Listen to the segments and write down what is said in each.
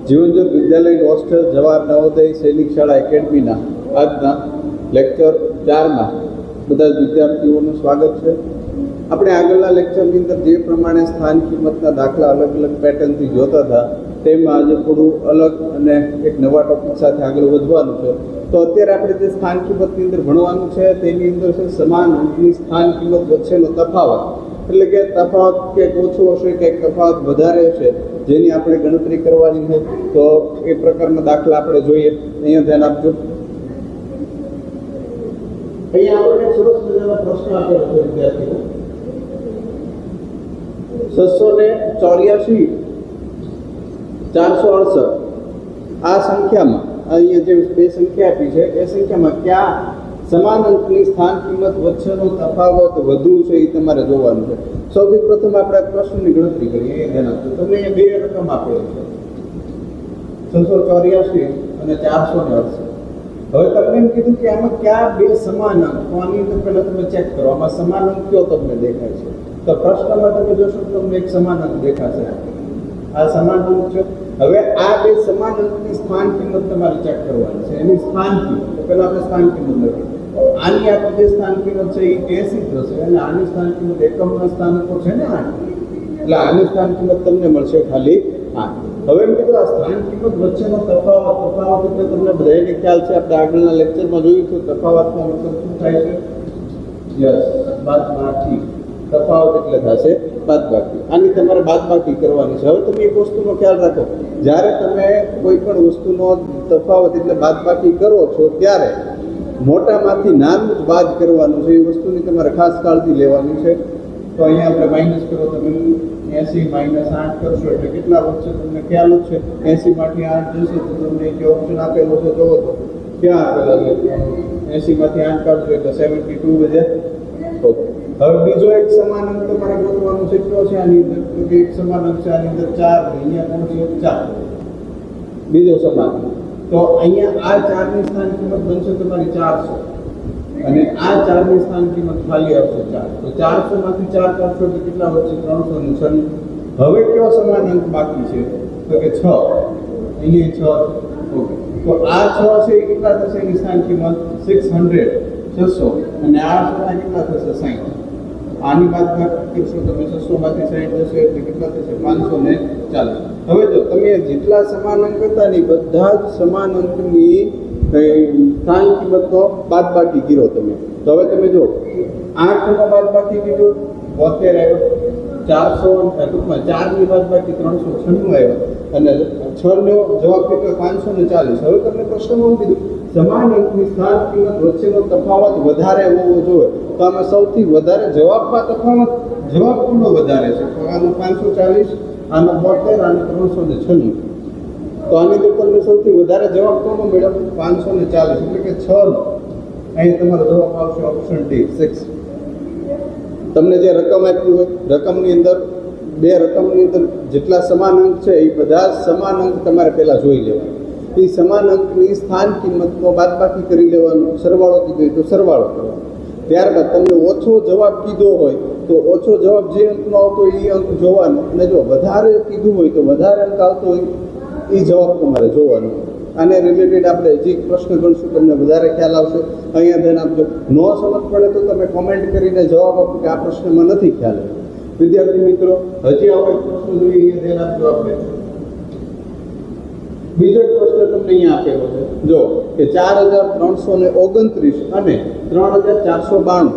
જીવનજ્યોત વિદ્યાલય hostel Jawahar Navodaya સૈનિક શાળા એકેડમીના આજના લેક્ચર 4માં બધા જ વિદ્યાર્થીઓનું સ્વાગત છે. આપણે આગળના લેક્ચરની અંદર જે પ્રમાણે સ્થાન કિંમતના દાખલા અલગ અલગ પેટર્નથી જોતા હતા તેમાં આજે થોડું અલગ અને એક નવા ટોપિક સાથે આગળ વધવાનું છે. તો અત્યારે આપણે જે સ્થાન કિંમતની અંદર ભણવાનું છે તેની અંદર છે સમાન અંકની સ્થાન કિંમત વચ્ચેનો તફાવત, એટલે કે તફાવત કંઈક ઓછો હશે કંઈક તફાવત વધારે હશે જેની આપણે ગણતરી કરવાની છે. તો એ પ્રકારના દાખલા આપણે જોઈએ. અહીંયા ધ્યાન આપજો. અહીંયા આપણે સરસ મજાનો પ્રશ્ન આપેલો છે વિદ્યાર્થીઓ. 684 468 આ સંખ્યામાં અહીંયા જે બે સંખ્યા આપી છે એ સંખ્યામાં કયા સમાન અંકની સ્થાન કિંમત વચ્ચેનો તફાવત વધુ છે એ તમારે જોવાનું છે. સૌથી પ્રથમ આપણે પ્રશ્નની ગણતરી કરીએ. એ ધ્યાન આપજો. તમને અહીંયા બે રકમ આપેલી છે 684 અને 468. હવે તમને એમ કીધું કે આમાં કયા બે સમાન અંક, તો આની અંદર પહેલા તમે ચેક કરો આમાં સમાન અંક કયો તમને દેખાય છે. તો પ્રશ્નમાં તમે જોશો તો તમને એક સમાન અંક દેખાશે. આ સમાન અંક છે. હવે આ બે સમાન અંકની સ્થાન કિંમત તમારે ચેક કરવાની છે. એની સ્થાન કિંમત તો પહેલા આપણે સ્થાન કિંમત લખીએ. આની આપણી જે સ્થાન કિંમત છે એ 80 થશે અને આની સ્થાન કિંમત એકમના સ્થાન ઉપર છે ને 8, એટલે આની સ્થાન કિંમત તમને મળશે ખાલી 8. હવે એમ કીધું આ સ્થાન કિંમત વચ્ચેનો તફાવત એટલે તમને બધાને ખ્યાલ છે, આપણે આગળના લેક્ચરમાં જોયું હતું તફાવતનો મતલબ શું થાય છે? યસ, બાદબાકી. તફાવત એટલે થશે બાદબાકી. આની તમારે બાદબાકી કરવાની છે. હવે તમે એક વસ્તુનો ખ્યાલ રાખો, જ્યારે તમે કોઈ પણ વસ્તુનો તફાવત એટલે બાદબાકી કરો છો ત્યારે મોટામાંથી નાનું જ બાદ કરવાનું છે. એ વસ્તુની તમારે ખાસ કાળજી લેવાની છે. તો અહીંયા આપણે માઇનસ કરો, તમે 80 - 8 કરશો એટલે કેટલા વધશે તમને ખ્યાલ જ છે. 80 માંથી 8 જશે તો તમને જે ઓપ્શન આપેલો છે જોવો તો ક્યાં આપેલા છે? 80 માંથી 8 કાઢશો એટલે 72 વધે. ઓકે, હવે બીજો એક સમાન અંક તમારે ગોતવાનો છે. કયો છે આની અંદર? તો કે એક સમાન અંક છે આની અંદર 4, અહીંયા કોણ છે? 4. બીજો સમાન. તો અહીંયા આ 4 ની સ્થાન કિંમત બનશે તમારી 400 અને આ 4 ની સ્થાન કિંમત ખાલી આવશે 4. તો 400 માંથી 4 કાઢશો તો કેટલા વધશે? 396. હવે કયો સમાન અંક બાકી છે? તો કે 6. અહીંયા 6. ઓકે, તો આ 6 છે એ કેટલા થશે? એની સ્થાન કિંમત 600 અને આ કેટલા થશે? 60. આની બાદબાકી કરશો તમે 600 માંથી 60 જશે એટલે કેટલા થશે? 540. હવે જો તમે જેટલા સમાન અંક હતા ને બધા જ સમાન અંકની સ્થાન કિંમતનો બાદબાકી કર્યો તમે. તો હવે તમે જો 8 નો બાદબાકી કીધું 72 આવ્યો, 400 ટૂંકમાં 4 ની બાદબાકી 396 આવ્યો અને 6 નો જવાબ કેટલો? 540. હવે તમને પ્રશ્નમાં હું કીધું સમાન અંકની સ્થાન કિંમત વચ્ચેનો તફાવત વધારે હોવો જોઈએ. તો આમાં સૌથી વધારે જવાબમાં તફાવત જવાબ કોનો વધારે છે? તો આનો 540, આનો 72, આનો 396. તો આની અંદર તમને સૌથી વધારે જવાબ કોનો મળ્યો? 540, એટલે કે 6 નો. અહીં તમારો જવાબ આવશે ઓપ્શન ડી 6. તમને જે રકમ આપી હોય રકમની અંદર બે રકમની અંદર જેટલા સમાન અંક છે એ બધા સમાન અંક તમારે પહેલાં જોઈ લેવાના. એ સમાન અંકની સ્થાન કિંમતનો બાદબાકી કરી લેવાનું. સરવાળો કીધો હોય તો સરવાળો કરવાનો. ત્યારબાદ તમને ઓછો જવાબ કીધો હોય તો ઓછો જવાબ જે અંકનો આવતો હોય એ અંક જોવાનો, અને જો વધારે કીધું હોય તો વધારે અંક આવતો હોય એ જવાબ તમારે જોવાનો. આને રિલેટેડ આપણે હજી પ્રશ્ન ગણશું, તમને વધારે ખ્યાલ આવશે. અહીંયા ધ્યાન આપજો. ન સમજ પડે તો તમે કોમેન્ટ કરીને જવાબ આપો કે આ પ્રશ્નમાં નથી ખ્યાલ. વિદ્યાર્થી મિત્રો, હજી આવો એક પ્રશ્ન જોઈએ, અહીંયા ધ્યાન આપજો. આપણે બીજો એક પ્રશ્ન તમને અહીંયા આપેલો છે. જો કે 4329 અને 3492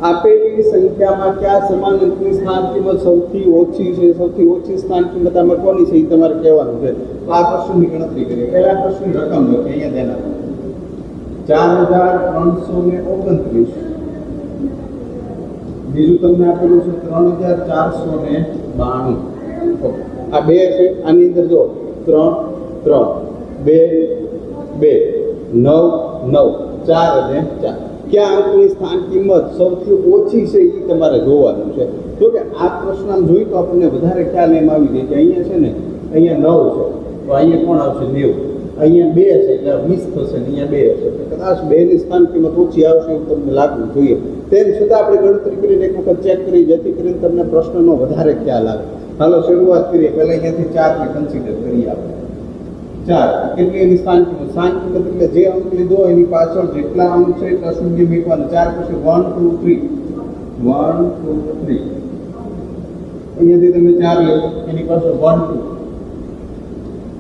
આપેલી સંખ્યામાં કયા સમાન અંકની સ્થાન કિંમત સૌથી ઓછી છે? સૌથી ઓછી સ્થાન કિંમત આમાં કોની છે એ તમારે કહેવાનું છે. તો આ પ્રશ્નની ગણતરી કરીએ. પહેલા પ્રશ્નની રકમ લખીએ. અહીંયા ધ્યાન આપો. 4329. બીજું તમને આપેલું છે 3492. આ બે છે. આની અંદર જો 3 3 2 2 9 9 4 અને 4. કયા અંકની સ્થાન કિંમત સૌથી ઓછી છે એ તમારે જોવાનું છે. જો કે આ પ્રશ્ન આમ જોઈ તો આપણને વધારે ખ્યાલ એમ આવી જાય કે અહીંયા છે ને અહીંયા 9 છે તો અહીંયા કોણ આવશે? 90. અહીંયા 2 છે એટલે 20 થશે ને અહીંયા 2 હશે તો કદાચ 2 ની સ્થાન કિંમત ઓછી આવશે એવું તમને લાગવું જોઈએ. તેમ છતાં આપણે ગણતરી કરીને એક વખત ચેક કરી જેથી કરીને તમને પ્રશ્નનો વધારે ખ્યાલ આવે. હાલો શરૂઆત કરીએ. પહેલાં અહીંયાથી 4 ને કન્સિડર કરીએ આપણે. 4 કેટલી એની સ્થાન કિંમત? સ્થાન કિંમત એટલે જે અંક લીધો એની પાછળ જેટલા અંક છે એટલા શૂન્ય મૂકવાના. 4 પછી 1 2 3 1 2 3 અહીંયાથી તમે 4 લેજો એની પાછળ 1 2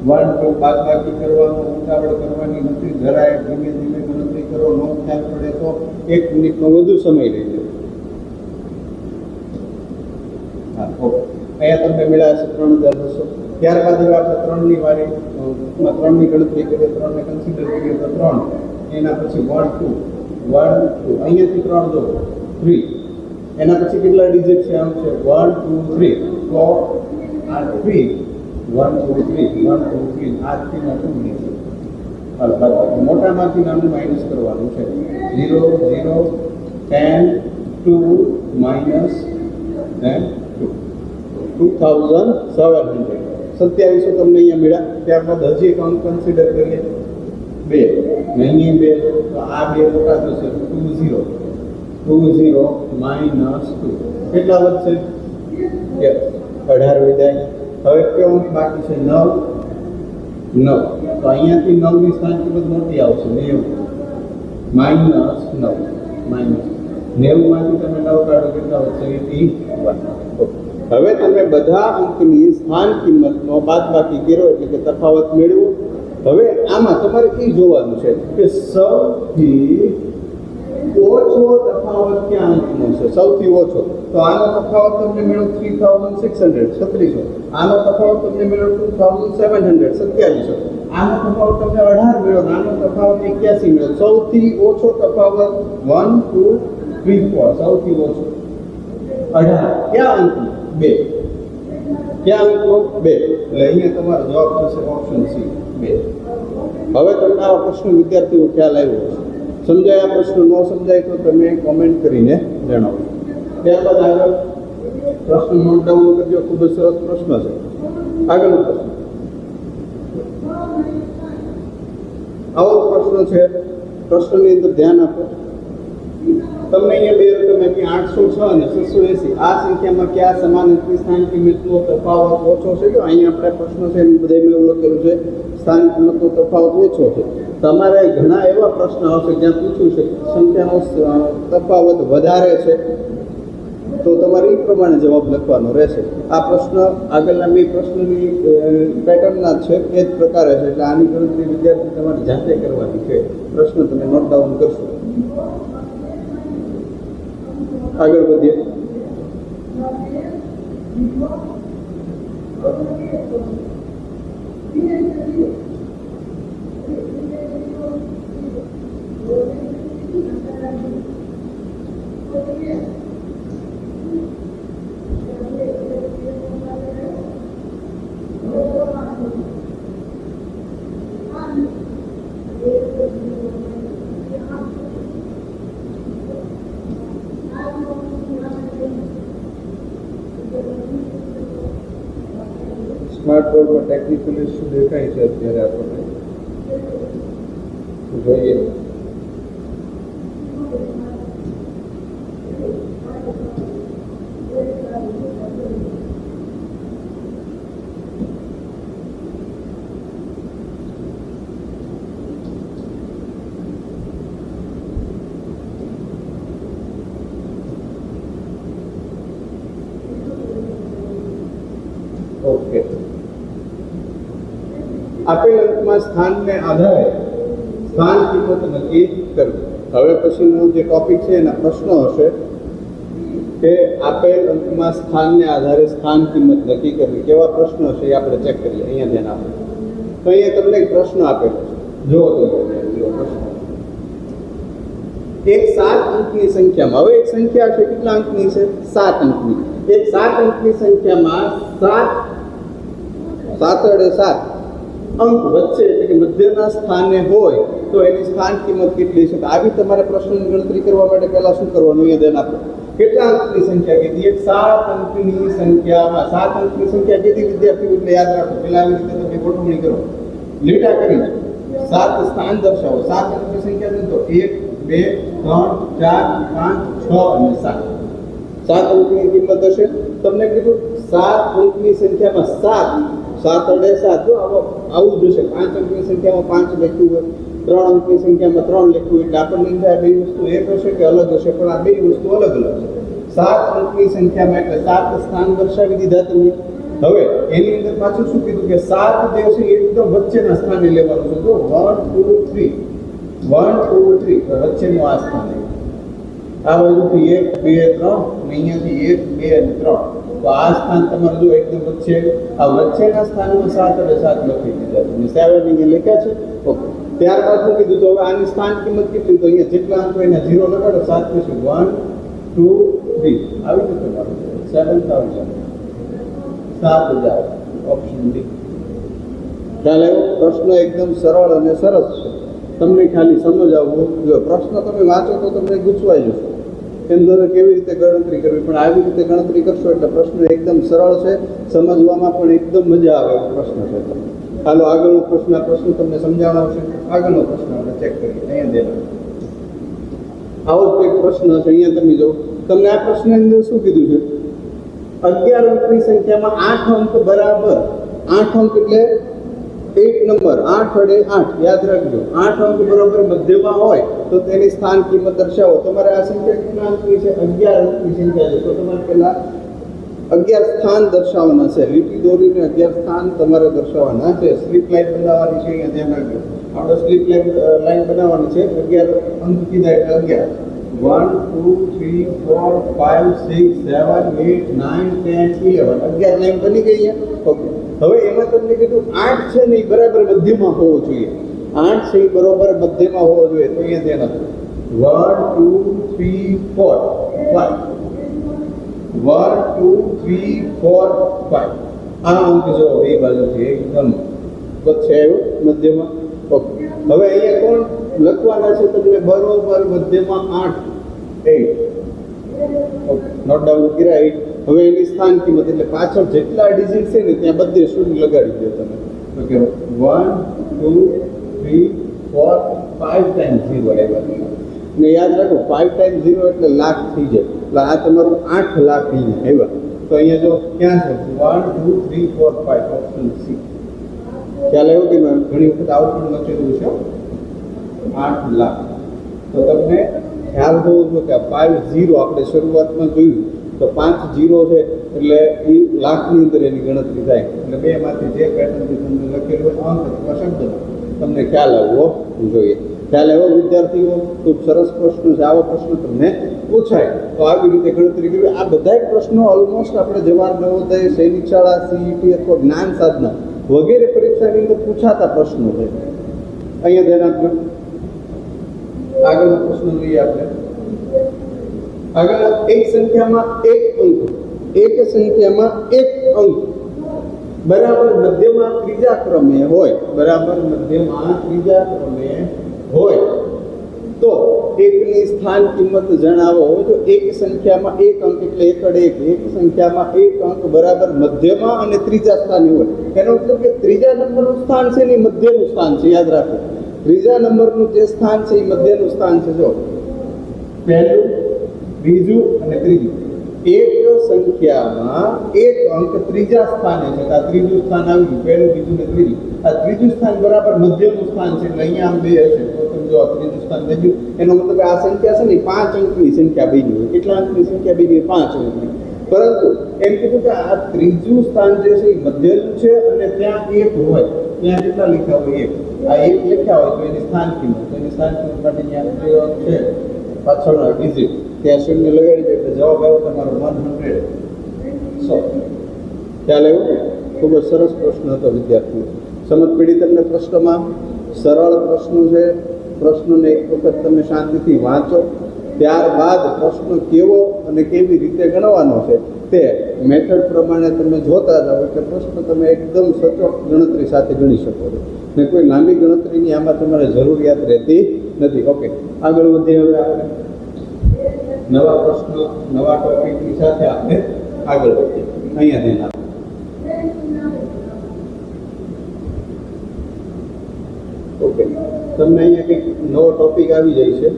1 2 બાદબાકી કરવાનું, ઉતાવળ કરવાની નથી, જરાય ધીમે ધીમે ગણતરી કરો. નો ખ્યાલ પડે તો 1 મિનિટનો વધુ સમય લેજો. હા, ઓકે. અહીંયા તમને મળ્યા છે 3200. ત્યારબાદ હવે આપણે 3 ની વારી 3 ની ગણતરી કરીએ, 3 ને કન્સિડર કરીએ તો 3, એના પછી 1 2 1 2 અહીંયાથી 3 જો 3, એના પછી કેટલા ડિજિટ છે? આમ છે 1 2 3 તો આ 3 1 2 3 1 2 3 આ 3 ના 2 ડિજિટ. હાલો બાદ મોટામાંથી નાનું માઇનસ કરવાનું છે. 0 0 10 2 માઇનસ 10 2700. 2700 તમને અહીંયા મળ્યા. ત્યારબાદ હજી એક અંક કન્સિડર કરીએ 2, અહીં 2 તો આ 2 મોટા થશે 20 20 માઇનસ 2 કેટલા વધશે? 18 વિદાય. હવે કયો અંક બાકી છે? 9 9 તો અહીંયાથી 9 ની સ્થાન કિંમત મોટી આવશે 90 માઇનસ 9 માઇનસ 90 માંથી તમે 9 કાઢો કેટલા વધશે? 81. હવે તમે બધા અંકની સ્થાન કિંમતનો બાદબાકી કર્યો એટલે કે તફાવત મેળવો. હવે આમાં તમારે એ જોવાનું છે કે સૌથી ઓછો તફાવત ક્યાં અંકનો છે? સૌથી ઓછો તો આનો તફાવત તમને મેળવો 3600 3600. આનો તફાવત તમને મેળવો 2700 2700. આનો તફાવત તમને 18 મેળવો. આનો તફાવત 81 મેળવો. સૌથી ઓછો તફાવત 1 2 3 4 સૌથી ઓછો 18 ક્યાં અંકનો? 2 ક્યાં અંકનો? 2. એટલે અહીંયા તમારો જવાબ થશે ઓપ્શન સી 2. હવે તમને આવા પ્રશ્ન વિદ્યાર્થીઓ ખ્યાલ આવ્યો છે? સમજાય આ પ્રશ્ન? ન સમજાય તો તમે કોમેન્ટ કરીને જણાવો. ત્યારબાદ આગળ પ્રશ્ન નોટ ડાઉન કરજો. ખૂબ જ સરસ પ્રશ્ન છે. આગળનો પ્રશ્ન આવો પ્રશ્ન છે. પ્રશ્નની અંદર ધ્યાન આપો. તમને અહીંયા બે રકમ આપી 806 અને 680. આ સંખ્યામાં કયા સમાન અંકની સ્થાન કિંમતનો તફાવત ઓછો છે? તો અહીંયા આપણે પ્રશ્ન છે બધા મેં એવું લખેલું છે સ્થાન કિંમતનો તફાવત ઓછો છે. તમારે ઘણા એવા પ્રશ્ન આવશે જ્યાં પૂછ્યું છે સંખ્યાનો તફાવત વધારે છે તો તમારે એ પ્રમાણે જવાબ લખવાનો રહેશે. આ પ્રશ્ન આગળના બે પ્રશ્નની પેટર્નના જ છે, એ જ પ્રકારે છે. એટલે આની ગણતરી વિદ્યાર્થી તમારે જાતે કરવાની છે. પ્રશ્ન તમે નોટ ડાઉન કરશો. આગળ વધીએ. સ્માર્ટ બોર્ડ પર ટેકનિકલ ઇસ્યુ દેખાય છે અત્યારે આપણને જોઈએ. ઓકે, આપેલ અંકમાં સ્થાનને આધારે સ્થાન કિંમત નક્કી કરવી. હવે પછીનો જે ટોપિક છે એના પ્રશ્નો હશે કે આપેલ અંકમાં સ્થાનને આધારે સ્થાન કિંમત નક્કી કરવી. કેવા પ્રશ્નો છે એ આપણે ચેક કરીએ. અહીંયા ધ્યાન આપો. તો અહીંયા તમને એક પ્રશ્ન આપેલો છે, જુઓ તો પ્રશ્ન. એક 7 અંકની સંખ્યામાં, હવે એક સંખ્યા છે કેટલા અંકની છે? 7 અંકની. એક 7 અંકની સંખ્યામાં 7 અંક વચ્ચે એટલે કે મધ્યના સ્થાને હોય તો એની સ્થાન કિંમત કેટલી છે? તો આવી તમારે પ્રશ્નની ગણતરી કરવા માટે પહેલા શું કરવાનું? અહીંયા ધ્યાન આપો. કેટલા અંકની સંખ્યા કીધી? એક 7 અંકની સંખ્યામાં. 7 અંકની સંખ્યા કીધી વિદ્યાર્થીઓ એટલે યાદ રાખો. પેલા આવી રીતે તમે ગોઠવણી કરો, લીટા કરી 7 સ્થાન દર્શાવો. 7 અંકની સંખ્યા છે તો 1 2 3 4 5 6 અને 7. 7 અંકની કિંમત હશે. તમને કીધું 7 અંકની સંખ્યામાં 7 7 અડે 7 જો આવું જ હશે. 5 અંકની સંખ્યામાં 5 લખ્યું હોય, 3 અંકની સંખ્યામાં 3 લખ્યું હોય, એટલે આપણને એમ થાય બે વસ્તુ એક હશે કે અલગ હશે, પણ આ બે વસ્તુ અલગ અલગ છે. 7 અંકની સંખ્યામાં એટલે 7 સ્થાન દર્શાવી દીધા તમે. હવે એની અંદર પાછું શું કીધું કે 7 જે છે એકદમ વચ્ચેના સ્થાને લેવાનું છે. જો 1 2 3 1 2 3 વચ્ચેનું આ સ્થાન. આ બાજુથી 1 2 3 અને અહીંયાથી 1 2 અને 3. તો આ સ્થાન તમારું જો એકદમ વચ્ચે, આ વચ્ચેના સ્થાનમાં 7 અને 7 લખી દીધા અને 7 અહીંયા લખ્યા છે. ઓકે, ત્યારબાદ શું કીધું? તો હવે આની સ્થાન કિંમત કેટલી? તો અહીંયા જેટલા અંકો એના 0 લગાડો. 7 પછી 1 2 3 આવી રીતે તમારું 7000 7,000 ઓપ્શન ડી. ખ્યાલ આવ્યો? પ્રશ્ન એકદમ સરળ અને સરસ છે. તમને ખાલી સમજ આવવો જોઈએ. પ્રશ્ન તમે વાંચો તો તમને ગૂંચવાઈ જશો એમ તમે કેવી રીતે ગણતરી કરવી, પણ આવી રીતે ગણતરી કરશો એટલે પ્રશ્ન એકદમ સરળ છે, સમજવામાં પણ એકદમ મજા આવે એવો પ્રશ્ન છે. હાલો આગળનો પ્રશ્ન. આ પ્રશ્ન તમને સમજાવવાનો છે. આગળનો પ્રશ્ન આપણે ચેક કરીએ. અહીંયા દેવાનો આવો જ એક પ્રશ્ન છે. અહીંયા તમે જો, તમને આ પ્રશ્નની અંદર શું કીધું છે? 11 અંકની સંખ્યામાં 8 અંક બરાબર, 8 અંક એટલે 8 નંબર, 8 અડે 8 યાદ રાખજો. 8 અંક બરાબર મધ્યમાં હોય તો તેની સ્થાન કિંમત દર્શાવો. તમારે આ સંખ્યા કેટલા અંકની છે? 11 અંકની સંખ્યા છે. તો તમારે પહેલા 11 સ્થાન દર્શાવવાના છે. લીટી દોરીને 11 સ્થાન તમારે દર્શાવવાના છે. સ્લીપ લાઈન બનાવવાની છે. અહીંયા ધ્યાન રાખજો. આપણે સ્લીપ લાઈન બનાવવાની છે. 11 અંક કીધા એટલે 11. 1 2 3 4 5 6 7 8 9 10 11 11 લાઈન બની ગઈ છે. ઓકે, હવે એમાં તમને કીધું 8 છે ને એ બરાબર મધ્યમાં હોવો જોઈએ. 8 છે એ બરોબર મધ્યમાં હોવો જોઈએ. તો અહીંયા ધ્યાન આપો. 1 2 3 4 5 1 2 3 4 5 આ અંક જો બે બાજુથી એકદમ વચ્ચે આવ્યો મધ્યમાં. ઓકે, હવે અહીંયા કોણ લખવાના છે? તમને બરોબર મધ્યમાં 8 8. ઓકે, નોટ ડાઉન કર્યા 8. હવે એની સ્થાન કિંમત એટલે પાછળ જેટલા ડિજિટ છે ને ત્યાં બધે શૂન્ય લગાડી દો તમે. ઓકે, 1 2 3 4 5 ટાઈમ્સ 0 આવ્યા. ને યાદ રાખો 5 ટાઈમ્સ 0 એટલે લાખ થઈ જાય. એટલે આ તમારું 8 લાખ અહીંયા આવ્યા. તો અહીંયા જો ક્યાં છે? 1 2 3 4 5 ઓપ્શન સી. ખ્યાલ આવ્યો કે ઘણી વખત આવું પણ લખેલું છે 8 લાખ. તો તમને ખ્યાલ હોવો જોઈએ કે 5 0 આપણે શરૂઆતમાં જોયું તો 5 0 છે એટલે એ લાખની અંદર એની ગણતરી થાય. એટલે બેમાંથી જે પેટર્નથી તમને લખેલું હોય અંક અથવા શબ્દમાં તમને ખ્યાલ આવવો જોઈએ. ખ્યાલ આવ્યો વિદ્યાર્થીઓ? ખૂબ સરસ પ્રશ્ન છે. આવો પ્રશ્ન તમને પૂછાય તો આવી રીતે ગણતરી કરવી. આ બધા પ્રશ્નો ઓલમોસ્ટ આપણે જવાહર નવોદય, સૈનિક શાળા, સીઈટી અથવા જ્ઞાન સાધના વગેરે પરીક્ષાની અંદર પૂછાતા પ્રશ્નો છે. અહીંયા ધ્યાન આપજો. આગળનો પ્રશ્ન લઈએ આપણે. આગળ એક સંખ્યામાં 1 અંક, એક સંખ્યામાં 1 અંક બરાબર મધ્યમાં ત્રીજા ક્રમે હોય, બરાબર મધ્યમાં ત્રીજા ક્રમે હોય તો એકની સ્થાન કિંમત જણાવો. તો એક સંખ્યામાં 1 અંક એટલે 1 અડે 1. એક સંખ્યામાં 1 અંક બરાબર મધ્યમાં અને ત્રીજા સ્થાને હોય. એનો મતલબ કે ત્રીજા નંબરનું સ્થાન છે ને મધ્યનું સ્થાન છે. યાદ રાખો, ત્રીજા નંબરનું જે સ્થાન છે એ મધ્યનું સ્થાન છે. જો પહેલું, બીજું અને ત્રીજું. એક સંખ્યામાં 1 અંક ત્રીજા સ્થાને છે. આ ત્રીજું સ્થાન આવ્યું, પહેલું, બીજું ને ત્રીજું. આ ત્રીજું સ્થાન બરાબર મધ્યનું સ્થાન છે. એટલે અહીંયા આમ 2 હશે તો તમે જો આ ત્રીજું સ્થાન થઈ ગયું. એનો મતલબ આ સંખ્યા છે ને 5 અંકની સંખ્યા બની હોય. કેટલા અંકની સંખ્યા બની હોય? 5 અંકની. પરંતુ એમ કીધું કે આ ત્રીજું સ્થાન જે છે એ મધ્યનું છે અને ત્યાં 1 હોય. ત્યાં કેટલા લખ્યા હોય? 1. આ 1 લખ્યા હોય તો એની સ્થાન કિંમત, એની સ્થાન કિંમત માટે ત્યાં જે અંક છે પાછળના ડિજિટ ત્યાં શૂન્ય લગાડી દે એટલે જવાબ આવ્યો તમારો 100. ખ્યાલ આવ્યો? ખૂબ જ સરસ પ્રશ્ન હતો વિદ્યાર્થીઓ. સમજ પડી તમને પ્રશ્નમાં? સરળ પ્રશ્નો છે. પ્રશ્નને એક વખત તમે શાંતિથી વાંચો, ત્યારબાદ પ્રશ્ન કેવો અને કેવી રીતે ગણવાનો છે તે મેથડ પ્રમાણે તમે જોતા જાઓ એટલે પ્રશ્ન તમે એકદમ સચોટ ગણતરી સાથે ગણી શકો છો. ને કોઈ લાંબી ગણતરીની આમાં તમારે જરૂરિયાત રહેતી નથી. ઓકે, આગળ વધીએ. હવે આપણે નવા પ્રશ્ન, નવા ટોપિકની સાથે આપણે આગળ વધીએ. અહીંયા ધ્યાન આપો. ઓકે, તમને અહીંયા કંઈક નવો ટોપિક આવી જાય છે.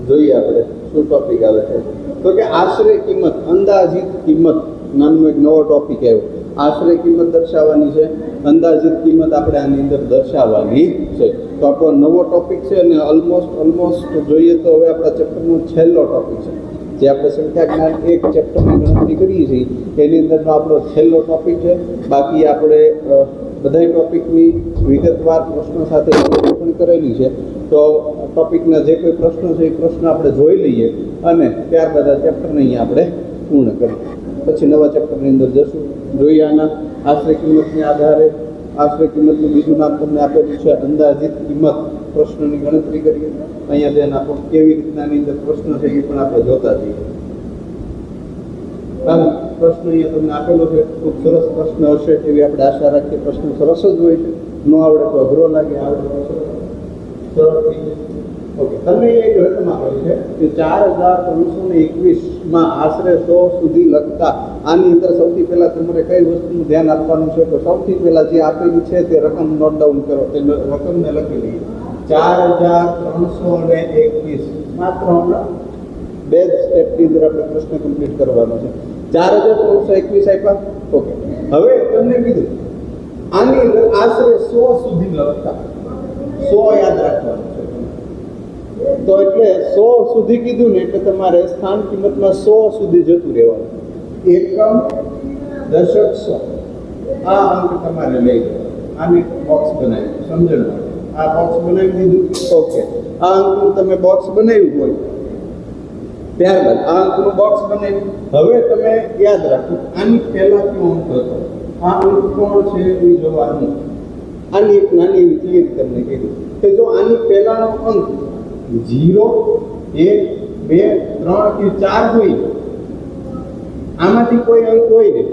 જોઈએ આપણે શું ટોપિક આવે છે. તો કે આશરે કિંમત, અંદાજિત કિંમત નામનો એક નવો ટોપિક આવ્યો. આશરે કિંમત દર્શાવવાની છે, અંદાજિત કિંમત આપણે આની અંદર દર્શાવવાની છે. તો આપણો નવો ટોપિક છે અને ઓલમોસ્ટ જોઈએ તો હવે આપણા ચેપ્ટરનો છેલ્લો ટોપિક છે. જે આપણે સંખ્યા જ્ઞાન 1 ચેપ્ટરની ગણતરી કરીએ છીએ એની અંદરનો આપણો છેલ્લો ટોપિક છે. બાકી આપણે બધા ટોપિકની વિગતવાર પ્રશ્નો સાથે પણ કરેલી છે. તો ટોપિકના જે કોઈ પ્રશ્નો છે એ પ્રશ્ન આપણે જોઈ લઈએ અને ત્યારબાદ આ ચેપ્ટરને અહીંયા આપણે પૂર્ણ કરીએ. પછી નવા ચેપ્ટરની અંદર જશું. જોઈએ આના આશરે કિંમતને આધારે આશરે કિંમતનું બીજું નામ તમને આપેલું છે અંદાજિત કિંમત. પ્રશ્નની ગણતરી કરીએ. અહીંયા ધ્યાન આપો કેવી રીતનાની અંદર પ્રશ્ન છે એ પણ આપણે જોતા જઈએ. પ્રશ્ન અહીંયા તમને આપેલો છે, ખૂબ સરસ પ્રશ્ન હશે એવી આપણે આશા રાખીએ. પ્રશ્ન સરસ જ હોય છે, ન આવડે તો અઘરો લાગે, આવડે તો સરળ થઈ જાય. ઓકે, તમને એક રકમ આપેલી છે કે 4321 આશરે 100 સુધી લખતા આની અંદર સૌથી પહેલા તમારે કઈ વસ્તુનું ધ્યાન આપવાનું છે? તો સૌથી પહેલા જે આપેલી છે તે રકમ નોટ ડાઉન કરો. તે રકમને લખી લઈએ. 4321 માત્ર હમણાં બે જ સ્ટેપની અંદર આપણે પ્રશ્ન કમ્પ્લીટ કરવાનો છે. 4321 આપ્યા. ઓકે, હવે તમને કીધું આની અંદર આશરે 100 સુધી લખતા 100 યાદ રાખવાનું છે. તો એટલે 100 સુધી કીધું ને એટલે તમારે સ્થાન કિંમતમાં 100 સુધી જતું રહેવાનું. એકમ, દશક, 100 આ અંક તમારે લઈ જવાનું. આને બોક્સ બનાવ્યું સમજણ માટે. આ બોક્સ બનાવી દીધું. ઓકે, આ અંકનું તમે બોક્સ બનાવ્યું હોય ત્યારબાદ આ અંકનું બોક્સ બનાવ્યું. હવે તમે યાદ રાખો આની પહેલા કયો અંક હતો, આ અંક કોણ છે એ જોવાનું. આની એક નાની એવી થિયરી તમને કીધું કે જો આની પહેલાનો અંક 0, 1, 2, 3 કે 4 હોય, આમાંથી કોઈ અંક હોય ને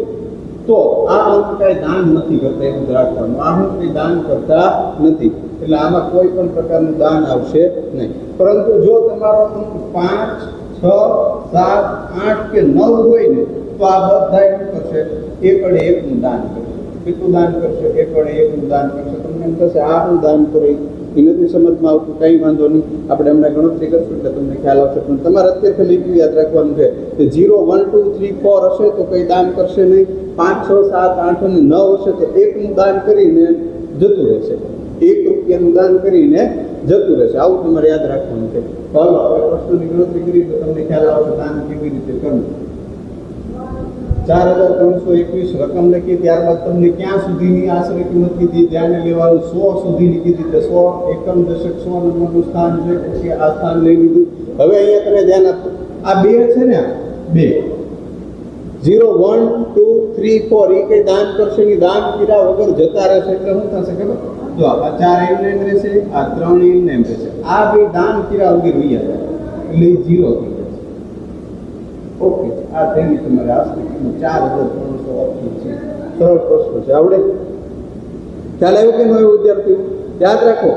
તો આ અંક કઈ દાન નથી કરતા, એવું રાખવાનું. આ અંક કઈ દાન કરતા નથી એટલે આમાં કોઈ પણ પ્રકારનું દાન આવશે નહીં. પરંતુ જો તમારો અંક 5, 6, 7, 8 કે 9 હોય ને તો આ બધા શું કરશે? એકડે એકનું દાન કરશે. કેટલું દાન કરશે? એકડે એકનું દાન કરશે. તમને એમ થશે આ હું દાન કરે એ નથી સમજમાં આવતું, કંઈ વાંધો નહીં, આપણે હમણાં ગણતરી કરશું એટલે તમને ખ્યાલ આવશે. પણ તમારે અત્યારે ખાલી એટલું યાદ રાખવાનું છે કે 0, 1, 2, 3, 4 હશે તો કંઈ દાન કરશે નહીં. 5, 6, 7, 8 અને 9 હશે તો એકનું દાન કરીને જતું રહેશે. 1 રૂપિયાનું દાન કરીને જતું રહેશે. આવું તમારે યાદ રાખવાનું છે. ચાલો હવે પ્રશ્નની ગણતરી કરી તો તમને ખ્યાલ આવશે દાન કેવી રીતે કરવું. 4321 રકમ લખી, ત્યારબાદ તમને ક્યાં સુધીની આશરે કિંમત કીધી ધ્યાને લેવાનું. 100 સુધીની કીધી તો 100 એકમ, દશક, 100 નંબરનું સ્થાન છે. પછી આ સ્થાન લઈ લીધું. હવે અહીંયા તમે ધ્યાન આપો આ 2 છે ને, આ 2 0, 1, 2, 3, 4 એ કઈ દાન કરશે નહીં, દાન કર્યા વગર જતા રહેશે. એટલે શું થશે ખબર? જો આ 4 એમને એમ રહેશે, આ 3 એમને એમ રહેશે. આ 2 દાન કર્યા વગર વૈયા જાય એટલે 0 થઈ જશે. ઓકે, આ થઈને તમારે આશરે 4380 છે. સરળ પ્રશ્ન છે, આવડે? ખ્યાલ આવ્યો કે ન આવ્યો વિદ્યાર્થીઓ? યાદ રાખો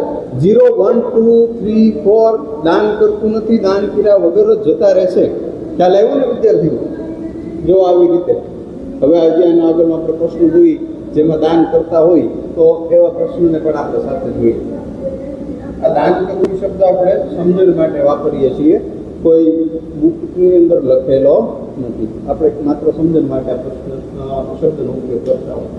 0, 1, 2, 3, 4 દાન કરતું નથી, દાન કર્યા વગર જ જતા રહેશે. ખ્યાલ આવ્યો ને વિદ્યાર્થીઓ? જો આવી રીતે હવે આજે આના આગળનો આપણે પ્રશ્ન જોઈએ જેમાં દાન કરતા હોય તો એવા પ્રશ્નોને પણ આપણે સાથે જોઈએ. આ દાન કરવું શબ્દ આપણે સમજણ માટે વાપરીએ છીએ, કોઈ બુકની અંદર લખેલો નથી. આપણે માત્ર સમજણ માટે આ પ્રશ્ન શબ્દનો ઉપયોગ કરતા હોય.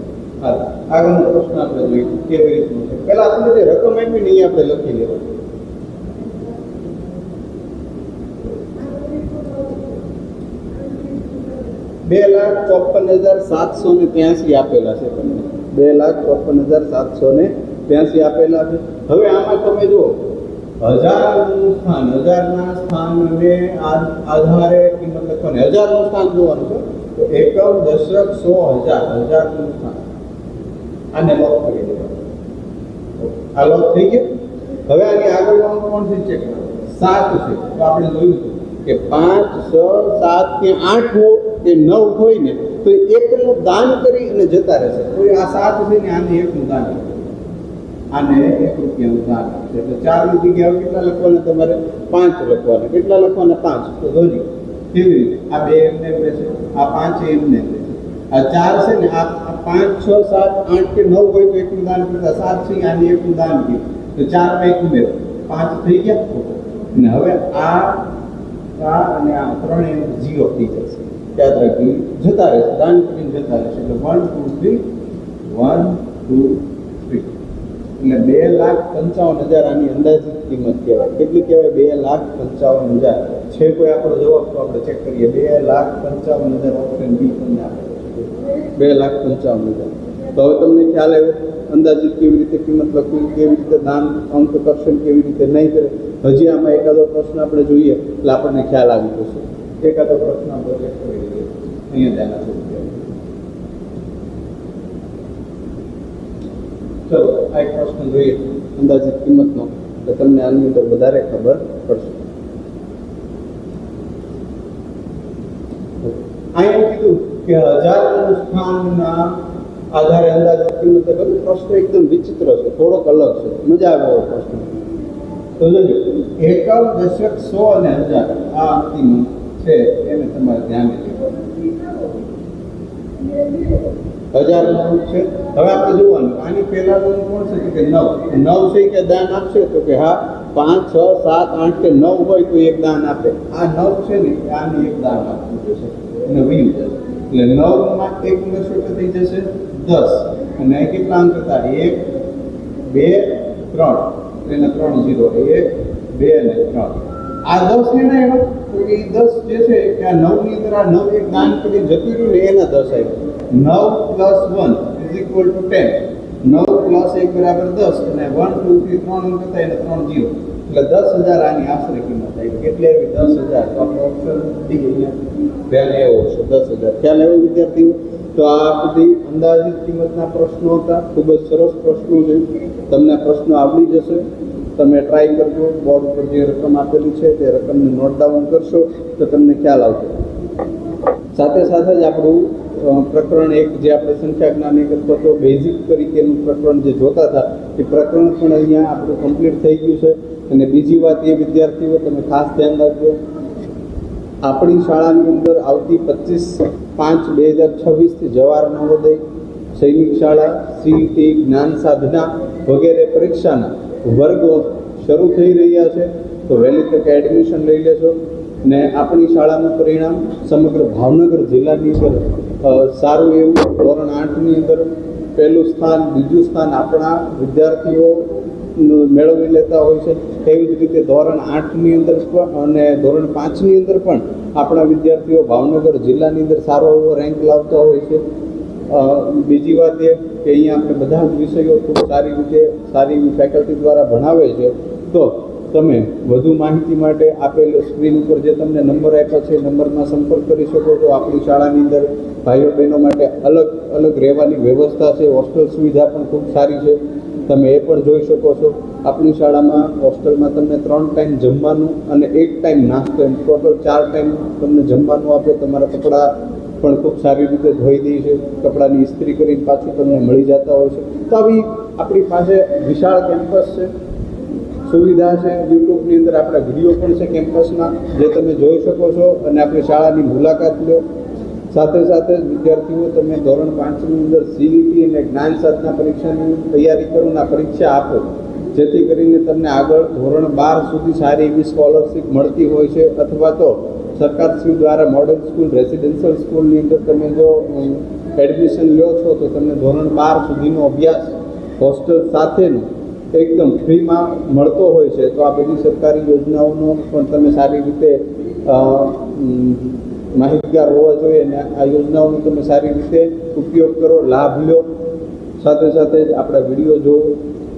હા, આગળનો પ્રશ્ન આપણે જોઈએ કેવી રીતનું છે. પહેલા આપણે જે રકમ આપી ને એ આપણે લખી લેવાનું. 2,54,783 આપેલા છે તમને. 2,54,783 આપેલા છે. હવે આમાં તમે જુઓ હજારનું સ્થાન, હજારના સ્થાનને આધારે કિંમત લખવાની. હજારનું સ્થાન જોવાનું છે તો એકમ, દશક, 100, 1000 હજારનું સ્થાન. આને લોક કરી દેવાનું. આ લોક થઈ ગયો. હવે આની આગળનો અંક કોણ છે? ચેક કરો. 7 છે તો આપણે જોયું કે 5, 6, 7 કે 8 હોય કે 9 હોય ને તો એકનું દાન કરી અને જતા રહેશે. તો આ 7 છે ને આને એકનું દાન કરે, આને 1 રૂપિયાનું દાન છે. એટલે 4 ની જગ્યાએ કેટલા લખવાના? તમારે 5 લખવાના. કેટલા લખવાના? 5. તો જોજો કેવી રીતે આ 2 એમને રહેશે, આ 5 એમને રહેશે. આ 4 છે ને આ 5, 6, 7, 8 કે 9 હોય તો એકનું દાન કરતા 7 છે આને એકનું દાન કર્યું તો 4 માં 1 ઉમેરો 5 થઈ ગયા. અને હવે આ અને આ 3 0 થઈ જશે. યાદ રાખી જતા રહેશે, દાન કરીને જતા રહેશે. એટલે 1 2 3 1 2 3 એટલે 2,55,000 આની અંદાજિત કિંમત કહેવાય. કેટલી કહેવાય? 2,55,000 છે. કોઈ આપણો જવાબ તો આપણે ચેક કરીએ. 2,55,000 ઓપ્શન બી તમને આપે છે. 2,55,000. તો હવે તમને ખ્યાલ આવ્યો અંદાજિત કેવી રીતે કિંમત લખવી, કેવી રીતે દાન અંક કરશે, કેવી રીતે નહીં કરે. હજી આમાં એકાદો પ્રશ્ન આપણે જોઈએ એટલે આપણને ખ્યાલ આવી જશે. એકાદો પ્રશ્ન આપણે ચેક કરી લઈએ. અહીંયા ધ્યાન આપવું. ચલો આ એક પ્રશ્ન જોઈએ અંદાજિત કિંમતનો, એટલે તમને આની અંદર વધારે ખબર પડશે. અહીંયા કીધું કે 1000 સ્થાનના આધારે અંદાજિત કિંમત. પ્રશ્ન એકદમ વિચિત્ર છે, થોડોક અલગ છે, મજા આવે એવો પ્રશ્ન. તો જોજો, એકમ, દશક, 100 અને 1000 આ અંતિમ છે એને તમારે ધ્યાને લેવાનું. 1000 છે. હવે આપણે જોવાનું આની પહેલાનું કોણ છે કે 9 છે કે દાન આપશે, તો કે હા 5 6 7 8 કે 9 હોય તો એક દાન આપે. આ 9 છે ને આને એક દાન આપવું જશે અને વયું જશે. એટલે 9 માં 1 ઉમેરશો એટલે થઈ જશે 10 અને અહીં કેટલા અંક હતા? 1 2 3 એને 3 0 1 2 અને 3. આ 10 છે ને એનો તો એ 10 જે છે કે આ 9 ની અંદર આ 9 એક દાન કરી જતી રહ્યું ને એના 10 આવ્યા. 9 + 1 = 10. 9 + 1 બરાબર 10 અને 1 2 3 3 અંક હતા એને 3 0 એટલે 10,000 આની આશરે કિંમત આવી. કેટલી આવી? 10,000. તો આપણો ઓપ્શન ડી અહીંયા પહેલે એવો છે 10,000. ખ્યાલ આવ્યો વિદ્યાર્થીઓ? તો આ બધી અંદાજિત કિંમતના પ્રશ્નો હતા. ખૂબ જ સરસ પ્રશ્નો છે. તમને પ્રશ્નો આવડી જશે. તમે ટ્રાય કરજો. બોર્ડ ઉપર જે રકમ આપેલી છે તે રકમને નોટ ડાઉન કરશો તો તમને ખ્યાલ આવશે. સાથે સાથે જ આપણું પ્રકરણ 1 જે આપણે સંખ્યા જ્ઞાન એક અથવા તો બેઝિક તરીકેનું પ્રકરણ જે જોતા હતા એ પ્રકરણ પણ અહીંયા આપણું કમ્પ્લીટ થઈ ગયું છે. અને બીજી વાત એ વિદ્યાર્થીઓ તમે ખાસ ધ્યાન રાખજો, આપણી શાળાની અંદર આવતી 25/5/2026 જવાહર નવોદય, સૈનિક શાળા, સીઈટી, જ્ઞાન સાધના વગેરે પરીક્ષાના વર્ગો શરૂ થઈ રહ્યા છે. તો વહેલી તકે એડમિશન લઈ લેશો. ને આપણી શાળાનું પરિણામ સમગ્ર ભાવનગર જિલ્લાની અંદર સારું એવું ધોરણ 8ની અંદર પહેલું સ્થાન, બીજું સ્થાન આપણા વિદ્યાર્થીઓ મેળવી લેતા હોય છે. એવી જ રીતે ધોરણ 8ની અંદર અને ધોરણ 5ની અંદર પણ આપણા વિદ્યાર્થીઓ ભાવનગર જિલ્લાની અંદર સારો એવો રેન્ક લાવતા હોય છે. બીજી વાત એ કે અહીંયા આપણે બધા જ વિષયો ખૂબ સારી રીતે સારી એવી ફેકલ્ટી દ્વારા ભણાવે છે. તો તમે વધુ માહિતી માટે આપેલ સ્ક્રીન ઉપર જે તમને નંબર આપ્યા છે નંબરમાં સંપર્ક કરી શકો છો. આપણી શાળાની અંદર ભાઈઓ બહેનો માટે અલગ અલગ રહેવાની વ્યવસ્થા છે. હોસ્ટેલ સુવિધા પણ ખૂબ સારી છે, તમે એ પણ જોઈ શકો છો. આપણી શાળામાં હોસ્ટેલમાં તમને 3 ટાઈમ જમવાનું અને 1 ટાઈમ નાસ્તો, એમ ટોટલ 4 ટાઈમ તમને જમવાનું આપે. તમારા કપડાં પણ ખૂબ સારી રીતે ધોઈ દે છે, કપડાની ઇસ્ત્રી કરીને પાછું તમને મળી જતા હોય છે. તો આવી આપણી પાસે વિશાળ કેમ્પસ છે, સુવિધા છે. યુટ્યુબની અંદર આપણા વિડીયો પણ છે કેમ્પસના, જે તમે જોઈ શકો છો અને આપણી શાળાની મુલાકાત લો. સાથે સાથે વિદ્યાર્થીઓ તમે ધોરણ 5ની અંદર સીઈટી અને જ્ઞાન સાધના પરીક્ષાની તૈયારી કરો અને પરીક્ષા આપો, જેથી કરીને તમને આગળ ધોરણ 12 સુધી સારી એવી સ્કોલરશીપ મળતી હોય છે. અથવા તો સરકારશ્રી દ્વારા મોડેલ સ્કૂલ, રેસિડેન્શિયલ સ્કૂલની અંદર તમે જો એડમિશન લો છો તો તમને ધોરણ 12 સુધીનો અભ્યાસ હોસ્ટેલ સાથેનો એકદમ ફ્રીમાં મળતો હોય છે. તો આ બધી સરકારી યોજનાઓનો પણ તમે સારી રીતે માહિતગાર હોવા જોઈએ અને આ યોજનાઓનો તમે સારી રીતે ઉપયોગ કરો, લાભ લો. સાથે સાથે જ આપણા વિડીયો જો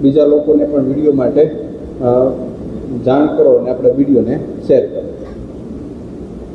બીજા લોકોને પણ વિડીયો માટે જાણ કરો અને આપણા વિડીયોને શેર કરો.